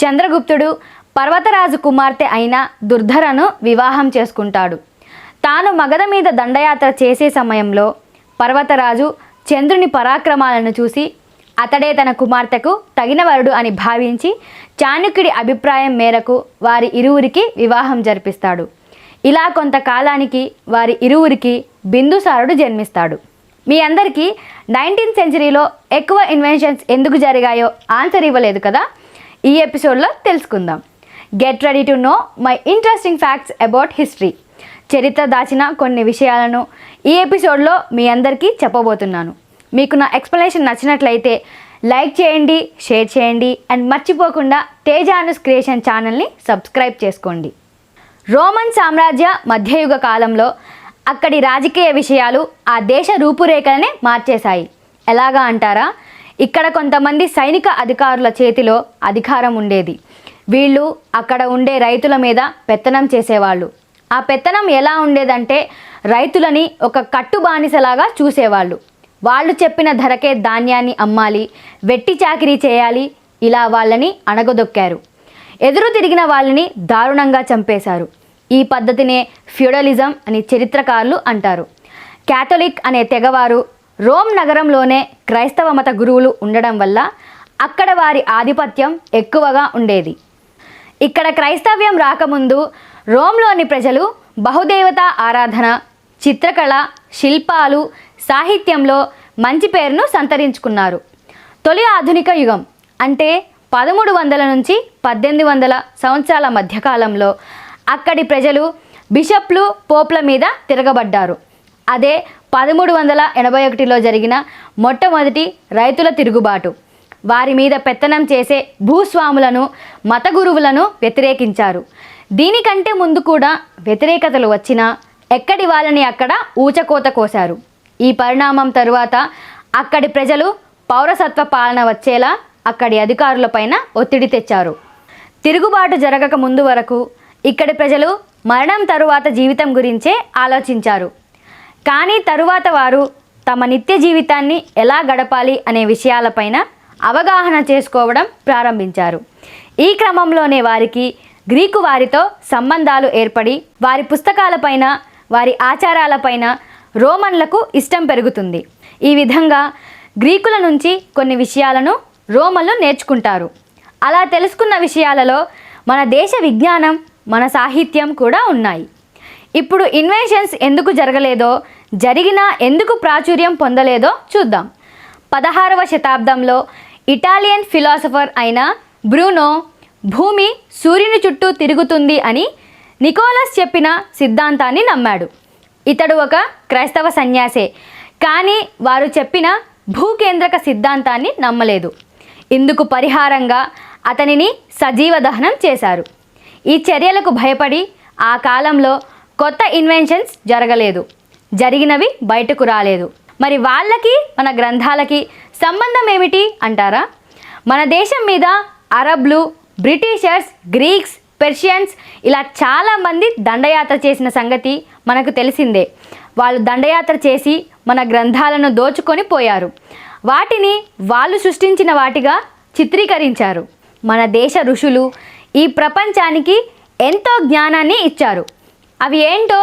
చంద్రగుప్తుడు పర్వతరాజు కుమార్తె అయిన దుర్ధరను వివాహం చేసుకుంటాడు. తాను మగధ మీద దండయాత్ర చేసే సమయంలో పర్వతరాజు చంద్రుని పరాక్రమాలను చూసి అతడే తన కుమార్తెకు తగిన వరుడు అని భావించి చాణక్యుడి అభిప్రాయం మేరకు వారి ఇరువురికి వివాహం జరిపిస్తాడు. ఇలా కొంతకాలానికి వారి ఇరువురికి బిందుసారుడు జన్మిస్తాడు. మీ అందరికీ 19th సెంచరీలో ఎక్కువ ఇన్వెన్షన్స్ ఎందుకు జరిగాయో ఆన్సర్ ఇవ్వలేదు కదా. ఈ ఎపిసోడ్లో తెలుసుకుందాం. Get ready to know my interesting facts about history. చరిత్ర దాచిన కొన్ని విషయాలను ఈ ఎపిసోడ్లో మీ అందరికీ చెప్పబోతున్నాను. మీకు నా ఎక్స్ప్లెనేషన్ నచ్చినట్లయితే లైక్ చేయండి, షేర్ చేయండి అండ్ మర్చిపోకుండా TejaAnusCreations ఛానల్ని సబ్స్క్రైబ్ చేసుకోండి. రోమన్ సామ్రాజ్య మధ్యయుగ కాలంలో అక్కడి రాజకీయ విషయాలు ఆ దేశ రూపురేఖలనే మార్చేశాయి. ఎలాగా అంటారా, ఇక్కడ కొంతమంది సైనిక అధికారుల చేతిలో అధికారం ఉండేది. వీళ్ళు అక్కడ ఉండే రైతుల మీద పెత్తనం చేసేవాళ్ళు. ఆ పెత్తనం ఎలా ఉండేదంటే రైతులని ఒక కట్టు బానిసలాగా చూసేవాళ్ళు. వాళ్ళు చెప్పిన ధరకే ధాన్యాన్ని అమ్మాలి, వెట్టి చాకిరీ చేయాలి. ఇలా వాళ్ళని అణగదొక్కారు. ఎదురు తిరిగిన వాళ్ళని దారుణంగా చంపేశారు. ఈ పద్ధతినే ఫ్యూడలిజం అని చరిత్రకారులు అంటారు. క్యాథలిక్ అనే తెగవారు రోమ్ నగరంలోనే క్రైస్తవ మత గురువులు ఉండడం వల్ల అక్కడ వారి ఆధిపత్యం ఎక్కువగా ఉండేది. ఇక్కడ క్రైస్తవ్యం రాకముందు రోమ్లోని ప్రజలు బహుదేవతా ఆరాధన, చిత్రకళ, శిల్పాలు, సాహిత్యంలో మంచి పేరును సంతరించుకున్నారు. తొలి ఆధునిక యుగం అంటే 1300 నుంచి 1800 సంవత్సరాల మధ్యకాలంలో అక్కడి ప్రజలు బిషప్లు, పోప్ల మీద తిరగబడ్డారు. అదే 1381లో జరిగిన మొట్టమొదటి రైతుల తిరుగుబాటు. వారి మీద పెత్తనం చేసే భూస్వాములను, మత గురువులను వ్యతిరేకించారు. దీనికంటే ముందు కూడా వ్యతిరేకతలు వచ్చినా ఎక్కడి వాళ్ళని అక్కడ ఊచకోత కోశారు. ఈ పరిణామం తరువాత అక్కడి ప్రజలు పౌరసత్వ పాలన వచ్చేలా అక్కడి అధికారులపైన ఒత్తిడి తెచ్చారు. తిరుగుబాటు జరగక ముందు వరకు ఇక్కడి ప్రజలు మరణం తరువాత జీవితం గురించే ఆలోచించారు. కానీ తరువాత వారు తమ నిత్య జీవితాన్ని ఎలా గడపాలి అనే విషయాలపైన అవగాహన చేసుకోవడం ప్రారంభించారు. ఈ క్రమంలోనే వారికి గ్రీకు వారితో సంబంధాలు ఏర్పడి వారి పుస్తకాలపైన, వారి ఆచారాలపైన రోమన్లకు ఇష్టం పెరుగుతుంది. ఈ విధంగా గ్రీకుల నుంచి కొన్ని విషయాలను రోమన్లు నేర్చుకుంటారు. అలా తెలుసుకున్న విషయాలలో మన దేశ విజ్ఞానం, మన సాహిత్యం కూడా ఉన్నాయి. ఇప్పుడు ఇన్వెన్షన్స్ ఎందుకు జరగలేదో, జరిగినా ఎందుకు ప్రాచుర్యం పొందలేదో చూద్దాం. 16వ శతాబ్దంలో ఇటాలియన్ ఫిలాసఫర్ అయిన బ్రూనో భూమి సూర్యుని చుట్టూ తిరుగుతుంది అని నికోలస్ చెప్పిన సిద్ధాంతాన్ని నమ్మాడు. ఇతడు ఒక క్రైస్తవ సన్యాసే, కానీ వారు చెప్పిన భూకేంద్రక సిద్ధాంతాన్ని నమ్మలేదు. ఇందుకు పరిహారంగా అతనిని సజీవ దహనం చేశారు. ఈ చర్యలకు భయపడి ఆ కాలంలో కొత్త ఇన్వెన్షన్స్ జరగలేదు, జరిగినవి బయటకు రాలేదు. మరి వాళ్ళకి మన గ్రంథాలకి సంబంధం ఏమిటి అంటారా? మన దేశం మీద అరబ్లు, బ్రిటిషర్స్, గ్రీక్స్, పెర్షియన్స్ ఇలా చాలామంది దండయాత్ర చేసిన సంగతి మనకు తెలిసిందే. వాళ్ళు దండయాత్ర చేసి మన గ్రంథాలను దోచుకొని పోయారు. వాటిని వాళ్ళు సృష్టించిన వాటిగా చిత్రీకరించారు. మన దేశ ఋషులు ఈ ప్రపంచానికి ఎంతో జ్ఞానాన్ని ఇచ్చారు. అవి ఏంటో,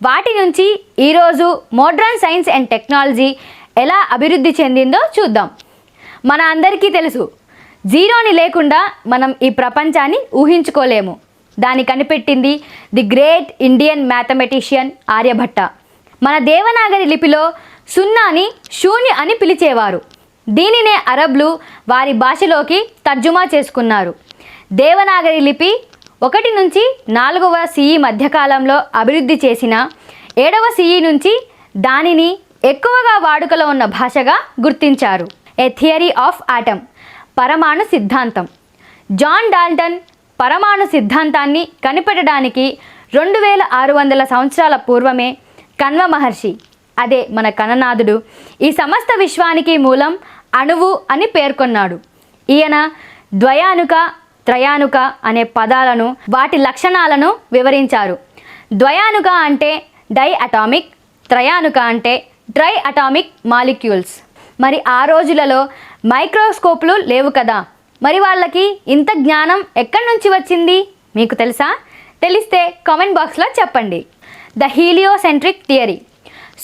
వాటి నుంచి ఈరోజు మోడ్రన్ సైన్స్ అండ్ టెక్నాలజీ ఎలా అభివృద్ధి చెందిందో చూద్దాం. మన అందరికీ తెలుసు, జీరోని లేకుండా మనం ఈ ప్రపంచాన్ని ఊహించుకోలేము. దాన్ని కనిపెట్టింది the great Indian mathematician Aryabhatta. మన దేవనాగరి లిపిలో సున్నాని శూన్య అని పిలిచేవారు. దీనినే అరబ్లు వారి భాషలోకి తర్జుమా చేసుకున్నారు. దేవనాగరి లిపి 1 నుంచి 4వ CE మధ్యకాలంలో అభివృద్ధి చేసిన 7వ CE నుంచి దానిని ఎక్కువగా వాడుకలో ఉన్న భాషగా గుర్తించారు. ఏ థియరీ ఆఫ్ ఆటమ్, పరమాణు సిద్ధాంతం. జాన్ డాల్టన్ పరమాణు సిద్ధాంతాన్ని కనిపెట్టడానికి 2600 సంవత్సరాల పూర్వమే కణ్వ మహర్షి, అదే మన కణనాథుడు, ఈ సమస్త విశ్వానికి మూలం అణువు అని పేర్కొన్నాడు. ఈయన ద్వయానుక, త్రయానుక అనే పదాలను, వాటి లక్షణాలను వివరించారు. ద్వయానుక అంటే డై అటామిక్, త్రయానుక అంటే ట్రై అటామిక్ మాలిక్యూల్స్. మరి ఆ రోజులలో మైక్రోస్కోప్లు లేవు కదా, మరి వాళ్ళకి ఇంత జ్ఞానం ఎక్కడి నుంచి వచ్చింది మీకు తెలుసా? తెలిస్తే కామెంట్ బాక్స్లో చెప్పండి. ద హీలియోసెంట్రిక్ థియరీ,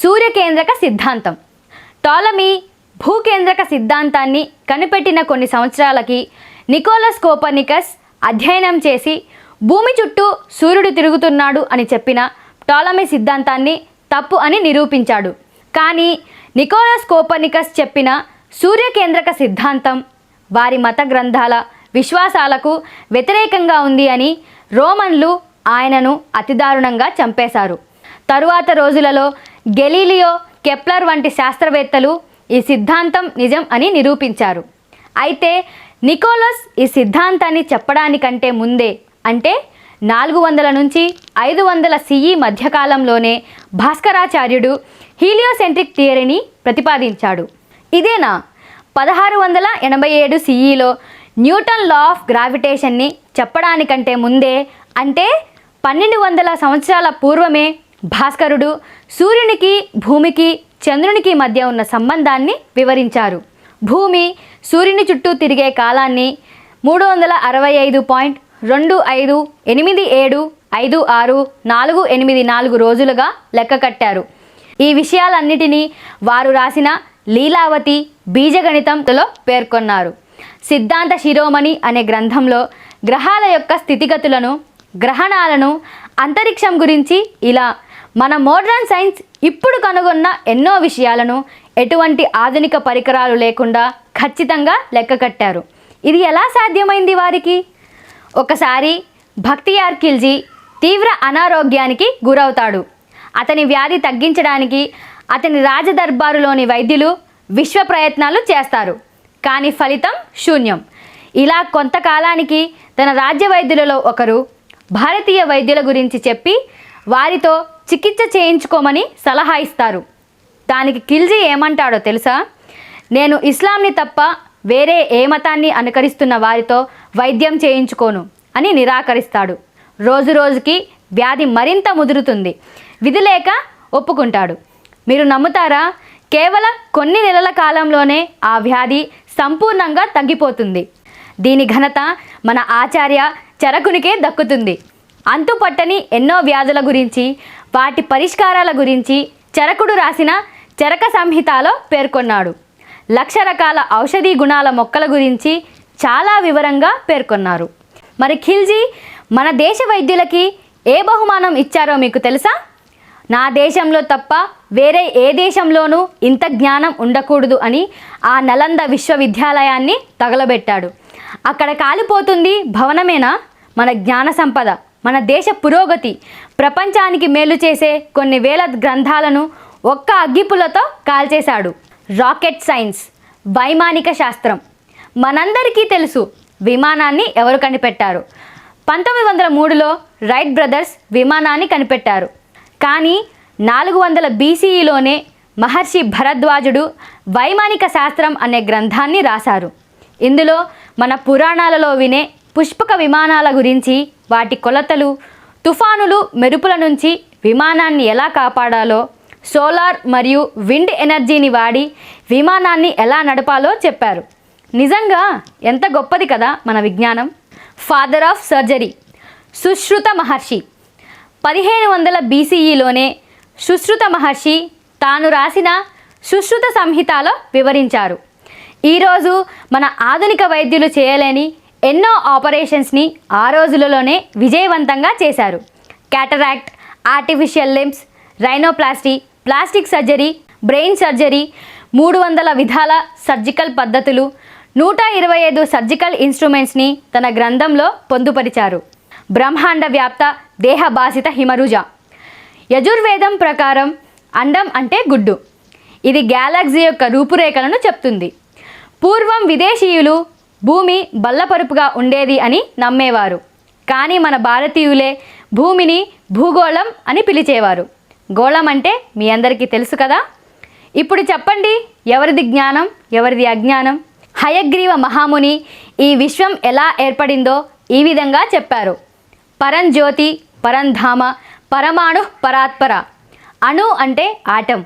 సూర్యకేంద్రక సిద్ధాంతం. టాలమీ భూకేంద్రక సిద్ధాంతాన్ని కనిపెట్టిన కొన్ని సంవత్సరాలకి నికోలస్ కోపర్నికస్ అధ్యయనం చేసి భూమి చుట్టూ సూర్యుడు తిరుగుతున్నాడు అని చెప్పిన టాలమీ సిద్ధాంతాన్ని తప్పు అని నిరూపించాడు. కానీ నికోలస్ కోపర్నికస్ చెప్పిన సూర్యకేంద్రక సిద్ధాంతం వారి మత గ్రంథాల విశ్వాసాలకు వ్యతిరేకంగా ఉంది అని రోమన్లు ఆయనను అతి దారుణంగా చంపేశారు. తరువాత రోజులలో గెలీలియో, కెప్లర్ వంటి శాస్త్రవేత్తలు ఈ సిద్ధాంతం నిజం అని నిరూపించారు. అయితే నికోలస్ ఈ సిద్ధాంతాన్ని చెప్పడానికంటే ముందే, అంటే 400 నుంచి 500 CE మధ్యకాలంలోనే భాస్కరాచార్యుడు హీలియోసెంట్రిక్ థియరీని ప్రతిపాదించాడు. ఇదేనా 1687 CEలో న్యూటన్ లా ఆఫ్ గ్రావిటేషన్ని చెప్పడానికంటే ముందే, అంటే 1200 సంవత్సరాల పూర్వమే భాస్కరుడు సూర్యునికి, భూమికి, చంద్రునికి మధ్య ఉన్న సంబంధాన్ని వివరించారు. భూమి సూర్యుని చుట్టూ తిరిగే కాలాన్ని 365.25875648 రోజులుగా లెక్క కట్టారు. ఈ విషయాలన్నిటినీ వారు రాసిన లీలావతి బీజగణితంలో పేర్కొన్నారు. సిద్ధాంత శిరోమణి అనే గ్రంథంలో గ్రహాల యొక్క స్థితిగతులను, గ్రహణాలను, అంతరిక్షం గురించి ఇలా మన మోడ్రన్ సైన్స్ ఇప్పుడు కనుగొన్న ఎన్నో విషయాలను ఎటువంటి ఆధునిక పరికరాలు లేకుండా ఖచ్చితంగా లెక్క కట్టారు. ఇది ఎలా సాధ్యమైంది వారికి? ఒకసారి భక్తియార్ ఖిల్జీ తీవ్ర అనారోగ్యానికి గురవుతాడు. అతని వ్యాధి తగ్గించడానికి అతని రాజదర్బారులోని వైద్యులు విశ్వ ప్రయత్నాలు చేస్తారు. కానీ ఫలితం శూన్యం. ఇలా కొంతకాలానికి తన రాజ్య వైద్యులలో ఒకరు భారతీయ వైద్యుల గురించి చెప్పి వారితో చికిత్స చేయించుకోమని సలహా ఇస్తారు. దానికి ఖిల్జీ ఏమంటాడో తెలుసా? నేను ఇస్లాంని తప్ప వేరే ఏ మతాన్ని అనుకరిస్తున్న వారితో వైద్యం చేయించుకోను అని నిరాకరిస్తాడు. రోజు రోజుకి వ్యాధి మరింత ముదురుతుంది. విధి లేక ఒప్పుకుంటాడు. మీరు నమ్ముతారా? కేవలం కొన్ని నెలల కాలంలోనే ఆ వ్యాధి సంపూర్ణంగా తగ్గిపోతుంది. దీని ఘనత మన ఆచార్య చరకునికే దక్కుతుంది. అంతుపట్టని ఎన్నో వ్యాధుల గురించి, వాటి పరిష్కారాల గురించి చరకుడు రాసిన చరక సంహితలో పేర్కొన్నాడు. 1,00,000 రకాల ఔషధీ గుణాల మొక్కల గురించి చాలా వివరంగా పేర్కొన్నారు. మరి ఖిల్జీ మన దేశ వైద్యులకి ఏ బహుమానం ఇచ్చారో మీకు తెలుసా? నా దేశంలో తప్ప వేరే ఏ దేశంలోనూ ఇంత జ్ఞానం ఉండకూడదు అని ఆ నలంద విశ్వవిద్యాలయాన్ని తగలబెట్టాడు. అక్కడ కాలిపోతుంది భవనమేనా? మన జ్ఞాన సంపద, మన దేశ పురోగతి, ప్రపంచానికి మేలు చేసే కొన్ని వేల గ్రంథాలను ఒక్క అగ్గిపుల్లతో కాల్చేశాడు. రాకెట్ సైన్స్, వైమానిక శాస్త్రం. మనందరికీ తెలుసు విమానాన్ని ఎవరు కనిపెట్టారు. 1903లో రైట్ బ్రదర్స్ విమానాన్ని కనిపెట్టారు. కానీ 400 BCEలోనే మహర్షి భరద్వాజుడు వైమానిక శాస్త్రం అనే గ్రంథాన్ని రాశారు. ఇందులో మన పురాణాలలో వినే పుష్పక విమానాల గురించి, వాటి కొలతలు, తుఫానులు, మెరుపుల నుంచి విమానాన్ని ఎలా కాపాడాలో, సోలార్ మరియు విండ్ ఎనర్జీని వాడి విమానాన్ని ఎలా నడపాలో చెప్పారు. నిజంగా ఎంత గొప్పది కదా మన విజ్ఞానం. ఫాదర్ ఆఫ్ సర్జరీ సుశ్రుత మహర్షి. 1500 BCEలోనే సుశ్రుత మహర్షి తాను రాసిన సుశ్రుత సంహితలో వివరించారు. ఈరోజు మన ఆధునిక వైద్యులు చేయలేని ఎన్నో ఆపరేషన్స్ని ఆ రోజులలోనే విజయవంతంగా చేశారు. Cataract, artificial limbs, rhinoplasty, plastic surgery, brain surgery, 300 విధాల సర్జికల్ పద్ధతులు, 125 సర్జికల్ ఇన్స్ట్రుమెంట్స్ని తన గ్రంథంలో పొందుపరిచారు. బ్రహ్మాండ వ్యాప్త దేహభాసిత హిమరుజ. యజుర్వేదం ప్రకారం అండం అంటే గుడ్డు. ఇది గ్యాలక్సీ యొక్క రూపురేఖలను చెప్తుంది. పూర్వం విదేశీయులు భూమి బల్లపరుపుగా ఉండేది అని నమ్మేవారు. కానీ మన భారతీయులే భూమిని భూగోళం అని పిలిచేవారు. గోళం అంటే మీ అందరికీ తెలుసు కదా. ఇప్పుడు చెప్పండి, ఎవరిది జ్ఞానం, ఎవరిది అజ్ఞానం? హయగ్రీవ మహాముని ఈ విశ్వం ఎలా ఏర్పడిందో ఈ విధంగా చెప్పారు. పరంజ్యోతి, పరంధామ, పరమాణు, పరాత్పర. అణు అంటే ఆటం,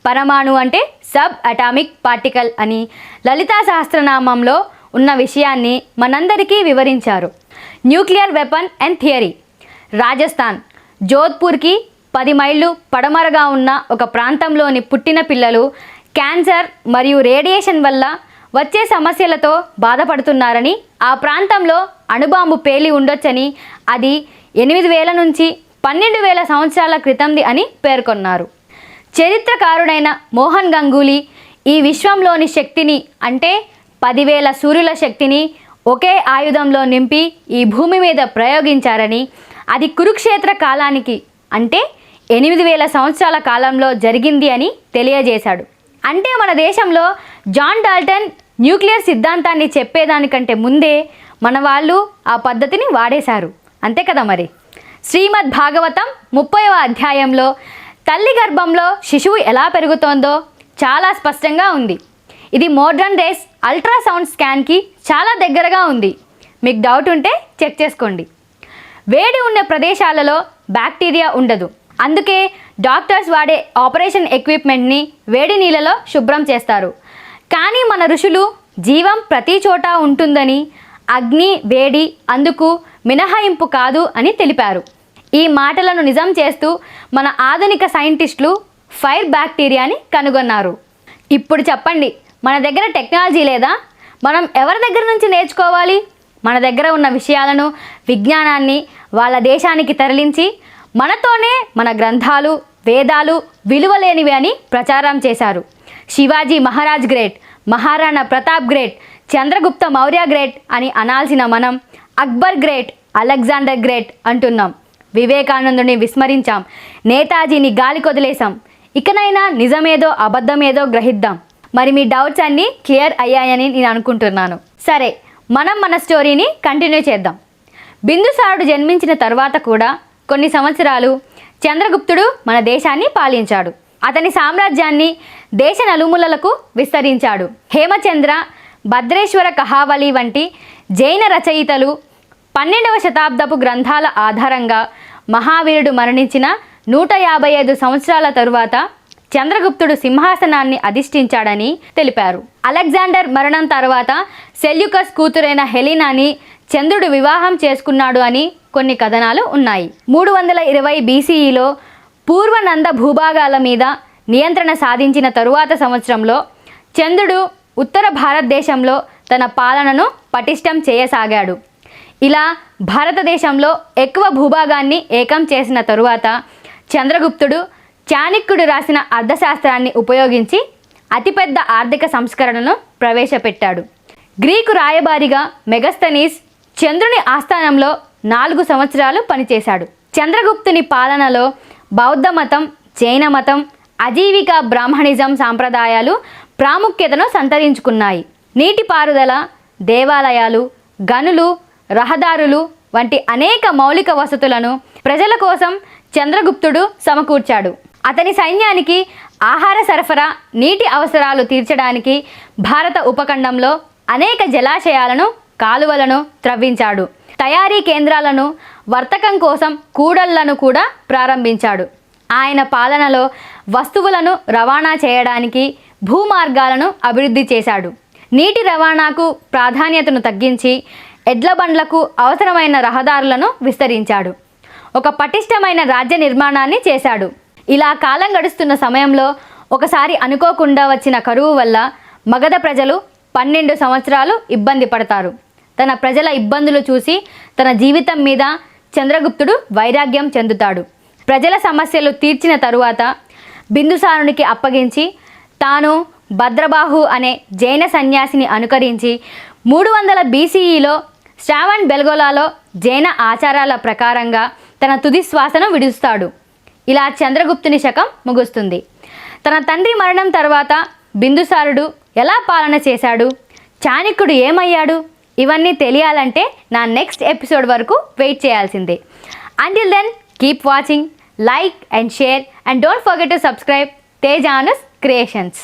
పరమాణు అంటే సబ్ అటామిక్ పార్టికల్ అని లలితా సహస్రనామంలో ఉన్న విషయాన్ని మనందరికీ వివరించారు. Nuclear weapon and theory. Rajasthan జోధ్పూర్కి 10 మైళ్ళు పడమరగా ఉన్న ఒక ప్రాంతంలోని పుట్టిన పిల్లలు క్యాన్సర్ మరియు రేడియేషన్ వల్ల వచ్చే సమస్యలతో బాధపడుతున్నారని, ఆ ప్రాంతంలో అణుబాంబు పేలి ఉండొచ్చని, అది 8,000 నుంచి 12,000 సంవత్సరాల క్రితంది అని పేర్కొన్నారు. చరిత్రకారుడైన మోహన్ గంగూలీ ఈ విశ్వంలోని శక్తిని అంటే 10,000 సూర్యుల శక్తిని ఒకే ఆయుధంలో నింపి ఈ భూమి మీద ప్రయోగించారని, అది కురుక్షేత్ర కాలానికి అంటే 8,000 సంవత్సరాల కాలంలో జరిగింది అని తెలియజేశాడు. అంటే మన దేశంలో జాన్ డాల్టన్ న్యూక్లియర్ సిద్ధాంతాన్ని చెప్పేదానికంటే ముందే మన వాళ్ళు ఆ పద్ధతిని వాడేశారు. అంతే కదా మరి. శ్రీమద్ భాగవతం 30వ అధ్యాయంలో తల్లి గర్భంలో శిశువు ఎలా పెరుగుతోందో చాలా స్పష్టంగా ఉంది. ఇది మోడ్రన్ డేస్ అల్ట్రాసౌండ్ స్కాన్కి చాలా దగ్గరగా ఉంది. మీకు డౌట్ ఉంటే చెక్ చేసుకోండి. వేడి ఉన్న ప్రదేశాలలో బ్యాక్టీరియా ఉండదు. అందుకే డాక్టర్స్ వాడే ఆపరేషన్ ఎక్విప్మెంట్ని వేడి నీళ్ళలో శుభ్రం చేస్తారు. కానీ మన ఋషులు జీవం ప్రతి చోట ఉంటుందని, అగ్ని వేడి అందుకు మినహాయింపు కాదు అని తెలిపారు. ఈ మాటలను నిజం చేస్తూ మన ఆధునిక సైంటిస్టులు ఫైర్ బ్యాక్టీరియాని కనుగొన్నారు. ఇప్పుడు చెప్పండి, మన దగ్గర టెక్నాలజీ లేదా? మనం ఎవరి దగ్గర నుంచి నేర్చుకోవాలి? మన దగ్గర ఉన్న విషయాలను, విజ్ఞానాన్ని వాళ్ళ దేశానికి తరలించి మనతోనే మన గ్రంథాలు, వేదాలు విలువలేనివి అని ప్రచారం చేశారు. Shivaji Maharaj great, Maharana Pratap great, Chandragupta Maurya great అని అనాల్సిన మనం అక్బర్ గ్రేట్, అలెగ్జాండర్ గ్రేట్ అంటున్నాం. వివేకానందుని విస్మరించాం, నేతాజీని గాలి కొదిలేశాం. ఇకనైనా నిజమేదో అబద్ధమేదో గ్రహిద్దాం. మరి మీ డౌట్స్ అన్నీ క్లియర్ అయ్యాయని నేను అనుకుంటున్నాను. సరే, మనం మన స్టోరీని కంటిన్యూ చేద్దాం. బిందుసారుడు జన్మించిన తర్వాత కూడా కొన్ని సంవత్సరాలు చంద్రగుప్తుడు మన దేశాన్ని పాలించాడు. అతని సామ్రాజ్యాన్ని దేశ నలుమూలలకు విస్తరించాడు. హేమచంద్ర, భద్రేశ్వర కహావళి వంటి జైన రచయితలు 12వ శతాబ్దపు గ్రంథాల ఆధారంగా మహావీరుడు మరణించిన 155 సంవత్సరాల తరువాత చంద్రగుప్తుడు సింహాసనాన్ని అధిష్ఠించాడని తెలిపారు. అలెగ్జాండర్ మరణం తర్వాత సెల్యూకస్ కూతురైన హెలీనాని చంద్రుడు వివాహం చేసుకున్నాడు అని కొన్ని కథనాలు ఉన్నాయి. 320 BCEలో పూర్వనంద భూభాగాల మీద నియంత్రణ సాధించిన తరువాత సంవత్సరంలో చంద్రుడు ఉత్తర భారతదేశంలో తన పాలనను పటిష్టం చేయసాగాడు. ఇలా భారతదేశంలో ఎక్కువ భూభాగాన్ని ఏకం చేసిన తరువాత చంద్రగుప్తుడు చాణక్యుడు రాసిన అర్థశాస్త్రాన్ని ఉపయోగించి అతిపెద్ద ఆర్థిక సంస్కరణను ప్రవేశపెట్టాడు. గ్రీకు రాయబారిగా మెగస్తనీస్ చంద్రుని ఆస్థానంలో 4 సంవత్సరాలు పనిచేశాడు. చంద్రగుప్తుని పాలనలో బౌద్ధ మతం, జైన మతం, అజీవిక బ్రాహ్మణిజం సాంప్రదాయాలు ప్రాముఖ్యతను సంతరించుకున్నాయి. నీటిపారుదల, దేవాలయాలు, గనులు, రహదారులు వంటి అనేక మౌలిక వసతులను ప్రజల కోసం చంద్రగుప్తుడు సమకూర్చాడు. అతని సైన్యానికి ఆహార సరఫరా, నీటి అవసరాలు తీర్చడానికి భారత ఉపఖండంలో అనేక జలాశయాలను, కాలువలను త్రవ్వించాడు. తయారీ కేంద్రాలను, వర్తకం కోసం కూడళ్లను కూడా ప్రారంభించాడు. ఆయన పాలనలో వస్తువులను రవాణా చేయడానికి భూమార్గాలను అభివృద్ధి చేశాడు. నీటి రవాణాకు ప్రాధాన్యతను తగ్గించి ఎడ్ల బండ్లకు అవసరమైన రహదారులను విస్తరించాడు. ఒక పటిష్టమైన రాజ్య నిర్మాణాన్ని చేశాడు. ఇలా కాలం గడుస్తున్న సమయంలో ఒకసారి అనుకోకుండా వచ్చిన కరువు వల్ల మగధ ప్రజలు 12 సంవత్సరాలు ఇబ్బంది పడతారు. తన ప్రజల ఇబ్బందులు చూసి తన జీవితం మీద చంద్రగుప్తుడు వైరాగ్యం చెందుతాడు. ప్రజల సమస్యలు తీర్చిన తరువాత బిందుసారునికి అప్పగించి తాను భద్రబాహు అనే జైన సన్యాసిని అనుకరించి 300 BCEలో శ్రావణ్ బెల్గోలాలో జైన ఆచారాల ప్రకారంగా తన తుది శ్వాసను విడుస్తాడు. ఇలా చంద్రగుప్తుని శకం ముగుస్తుంది. తన తండ్రి మరణం తర్వాత బిందుసారుడు ఎలా పాలన చేశాడు, చాణక్యుడు ఏమయ్యాడు, ఇవన్నీ తెలియాలంటే నా నెక్స్ట్ ఎపిసోడ్ వరకు వెయిట్ చేయాల్సిందే. Until then, keep watching, like and share, and don't forget to subscribe TejaAnusCreations.